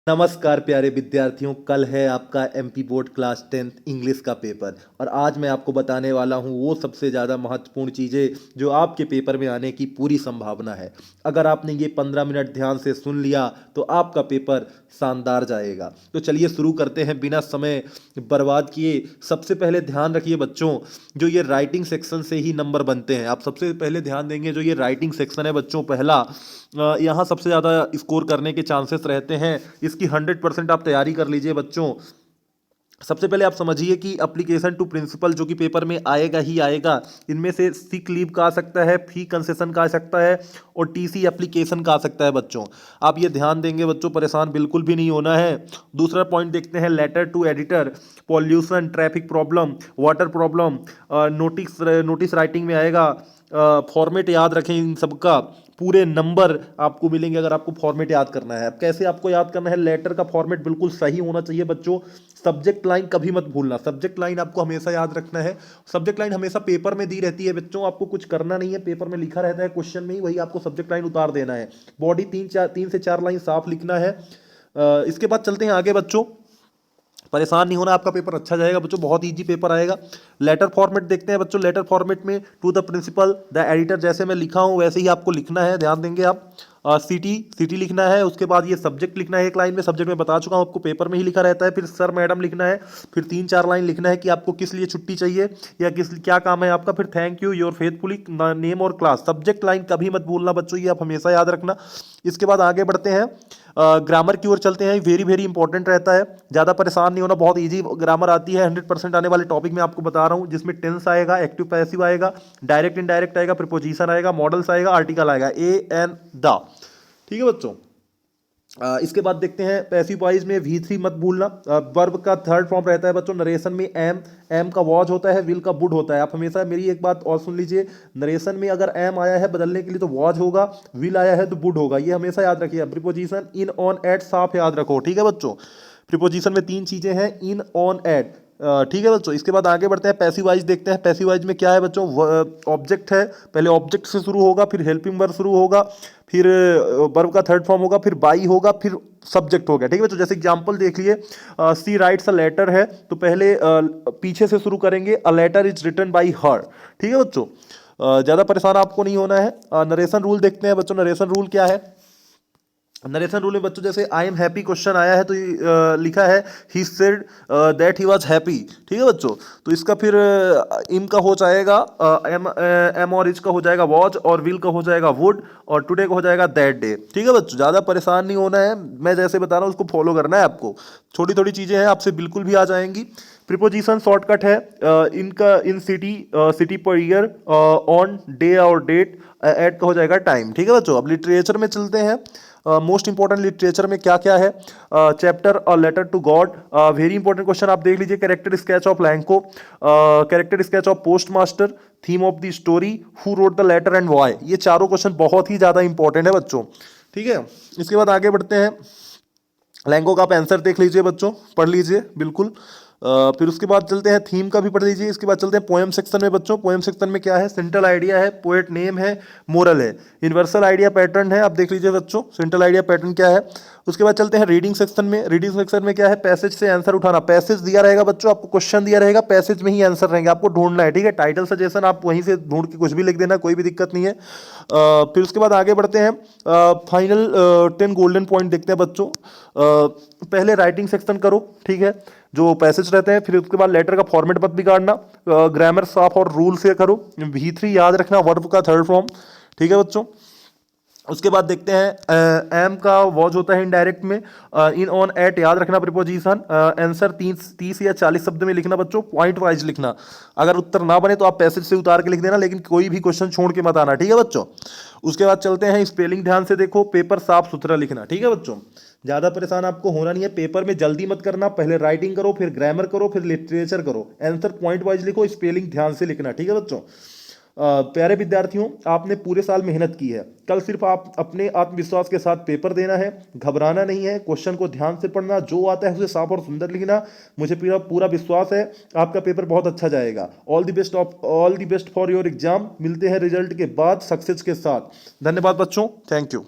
नमस्कार प्यारे विद्यार्थियों, कल है आपका MP board class 10th English का पेपर। और आज मैं आपको बताने वाला हूँ वो सबसे ज़्यादा महत्वपूर्ण चीज़ें जो आपके पेपर में आने की पूरी संभावना है। अगर आपने ये 15 मिनट ध्यान से सुन लिया तो आपका पेपर शानदार जाएगा। तो चलिए शुरू करते हैं बिना समय बर्बाद किए। सबसे पहले ध्यान रखिए बच्चों, जो ये राइटिंग सेक्शन से ही नंबर बनते हैं। आप सबसे पहले ध्यान देंगे, जो ये राइटिंग सेक्शन है बच्चों, पहला यहाँ सबसे ज़्यादा स्कोर करने के चांसेस रहते हैं। इसकी 100% आप तैयारी कर लीजिए बच्चों। सबसे पहले आप समझिए कि अप्लीकेशन टू प्रिंसिपल जो कि पेपर में आएगा ही आएगा, इनमें से सिक लीव का आ सकता है, फी कंसेशन का आ सकता है और टीसी एप्लीकेशन का आ सकता है बच्चों। आप ये ध्यान देंगे बच्चों, परेशान बिल्कुल भी नहीं होना है। दूसरा पॉइंट देखते हैं, letter to editor, pollution, traffic problem, water problem, notice notice writing में आएगा। फॉर्मेट याद रखें इन सबका, पूरे नंबर आपको मिलेंगे अगर आपको फॉर्मेट याद करना है। अब कैसे आपको याद करना है, लेटर का फॉर्मेट बिल्कुल सही होना चाहिए बच्चों। सब्जेक्ट लाइन कभी मत भूलना, सब्जेक्ट लाइन आपको हमेशा याद रखना है। सब्जेक्ट लाइन हमेशा पेपर में दी रहती है बच्चों, आपको कुछ करना नहीं है, पेपर में लिखा रहता है क्वेश्चन में ही, वही आपको सब्जेक्ट लाइन उतार देना है। बॉडी तीन से चार लाइन साफ लिखना है। इसके बाद चलते हैं आगे बच्चों। परेशान नहीं होना, आपका पेपर अच्छा जाएगा बच्चों, बहुत इजी पेपर आएगा। लेटर फॉर्मेट देखते हैं बच्चों। लेटर फॉर्मेट में to the principal, the editor, जैसे मैं लिखा हूँ वैसे ही आपको लिखना है, ध्यान देंगे आप। सिटी सिटी लिखना है। उसके बाद ये सब्जेक्ट लिखना है, एक लाइन में। सब्जेक्ट में बता चुका हूँ आपको, पेपर में ही लिखा रहता है। फिर सर मैडम लिखना है। फिर 3-4 लाइन लिखना है कि आपको किस लिए छुट्टी चाहिए या क्या काम है आपका। फिर thank you, your faithfully, name और क्लास। सब्जेक्ट लाइन कभी मत भूलना बच्चों, ये आप हमेशा याद रखना। इसके बाद आगे बढ़ते हैं, ग्रामर की ओर चलते हैं। वेरी वेरी इंपॉर्टेंट रहता है, ज़्यादा परेशान नहीं होना, बहुत इजी ग्रामर आती है। 100% आने वाले टॉपिक में आपको बता रहा हूँ, जिसमें टेंस आएगा, एक्टिव पैसिव आएगा, डायरेक्ट इनडायरेक्ट आएगा, प्रीपोजिशन आएगा, मॉडल्स आएगा, आर्टिकल आएगा, ए एन द। ठीक है बच्चों। इसके बाद देखते हैं पैसिव वॉइस में V3 मत भूलना। वर्ब का थर्ड फॉर्म रहता है बच्चों। नरेशन में एम का वॉज होता है, विल का वुड होता है। आप हमेशा मेरी एक बात और सुन लीजिए, नरेशन में अगर एम आया है बदलने के लिए तो वॉज होगा, विल आया है तो वुड होगा, ये हमेशा याद रखिए। प्रीपोजिशन इन, ऑन, एट साफ याद रखो, ठीक है बच्चों। प्रीपोजिशन में 3 चीजें हैं, इन, ऑन, एट। ठीक है बच्चों। इसके बाद आगे बढ़ते हैं, पैसिव वॉइस देखते हैं। पैसिव वॉइस में क्या है बच्चों, ऑब्जेक्ट है, पहले ऑब्जेक्ट से शुरू होगा, फिर हेल्पिंग वर्ब शुरू होगा, फिर वर्ब का थर्ड फॉर्म होगा, फिर बाई होगा, फिर सब्जेक्ट हो गया। ठीक है बच्चों। जैसे एग्जांपल देख लिए, सी राइट्स अ लेटर है तो पहले पीछे से शुरू करेंगे, a letter is written by her. ठीक है बच्चों, ज्यादा परेशान आपको नहीं होना है। नरेशन रूल देखते हैं बच्चों। नरेशन रूल क्या है, नरेशन रूल में बच्चों, जैसे आई एम हैप्पी क्वेश्चन आया है तो लिखा है he said that he was happy. ठीक है बच्चों। तो इसका फिर इम का हो जाएगा, एम और इज का हो जाएगा वॉज, और विल का हो जाएगा वुड, और टुडे का हो जाएगा दैट डे। ठीक है बच्चों, ज़्यादा परेशान नहीं होना है, मैं जैसे बता रहा हूँ उसको फॉलो करना है आपको। छोटी थोड़ी चीज़ें हैं, आपसे बिल्कुल भी आ जाएंगी। प्रीपोजिशन शॉर्टकट है, इनका इन city, city per year, on, day और डेट, एट का हो जाएगा टाइम। ठीक है बच्चों। अब लिटरेचर में चलते हैं। मोस्ट इंपॉर्टेंट लिटरेचर में क्या क्या है, चैप्टर और letter to God, very important question आप देख लीजिए। Character sketch of Lencho, character sketch of post master, theme of the story, who wrote the letter and why. ये चारों क्वेश्चन बहुत ही ज्यादा इंपॉर्टेंट है बच्चों। ठीक है। इसके बाद आगे बढ़ते हैं, लैंगो का आप आंसर देख लीजिए बच्चों, पढ़ लीजिए बिल्कुल। फिर उसके बाद चलते हैं, थीम का भी पढ़ लीजिए। इसके बाद चलते हैं पोएम सेक्शन में बच्चों। पोएम सेक्शन में क्या है, सेंट्रल आइडिया है, पोएट नेम है, मोरल है, यूनिवर्सल आइडिया पैटर्न है, आप देख लीजिए बच्चों सेंट्रल आइडिया पैटर्न क्या है। उसके बाद चलते हैं रीडिंग सेक्शन में। रीडिंग सेक्शन में क्या है, पैसेज से आंसर उठाना। पैसेज दिया रहेगा बच्चों, आपको क्वेश्चन दिया रहेगा, पैसेज में ही आंसर रहेंगे, आपको ढूंढना है। ठीक है। टाइटल सजेशन आप वहीं से ढूंढ के कुछ भी लिख देना, कोई भी दिक्कत नहीं है। फिर उसके बाद आगे बढ़ते हैं, फाइनल 10 गोल्डन पॉइंट देखते हैं बच्चों। पहले राइटिंग सेक्शन करो, ठीक है, जो पैसेज रहते हैं। फिर उसके बाद लेटर का फॉर्मेट मत बिगाड़ना, ग्रामर साफ और रूल से करो। V3 याद रखना, वर्ब का थर्ड फॉर्म। ठीक है बच्चों। उसके बाद देखते हैं, एम का वॉज होता है इनडायरेक्ट में, इन, ऑन, एट याद रखना प्रीपोजिशन। आंसर 30 या 40 शब्द में लिखना बच्चों, पॉइंट वाइज लिखना। अगर उत्तर ना बने तो आप पैसेज से उतार के लिख देना, लेकिन कोई भी क्वेश्चन छोड़ के मत आना। ठीक है बच्चों। उसके बाद चलते हैं, स्पेलिंग ध्यान से देखो, पेपर साफ सुथरा लिखना। ठीक है बच्चों, ज्यादा परेशान आपको होना नहीं है। पेपर में जल्दी मत करना, पहले राइटिंग करो, फिर ग्रामर करो, फिर लिटरेचर करो, आंसर पॉइंट वाइज लिखो, स्पेलिंग ध्यान से लिखना। ठीक है बच्चों। प्यारे विद्यार्थियों, आपने पूरे साल मेहनत की है, कल सिर्फ आप अपने आत्मविश्वास के साथ पेपर देना है, घबराना नहीं है, क्वेश्चन को ध्यान से पढ़ना, जो आता है उसे साफ और सुंदर लिखना। मुझे पूरा पूरा विश्वास है आपका पेपर बहुत अच्छा जाएगा। All the best for your exam. मिलते हैं रिजल्ट के बाद सक्सेस के साथ। धन्यवाद बच्चों, थैंक यू।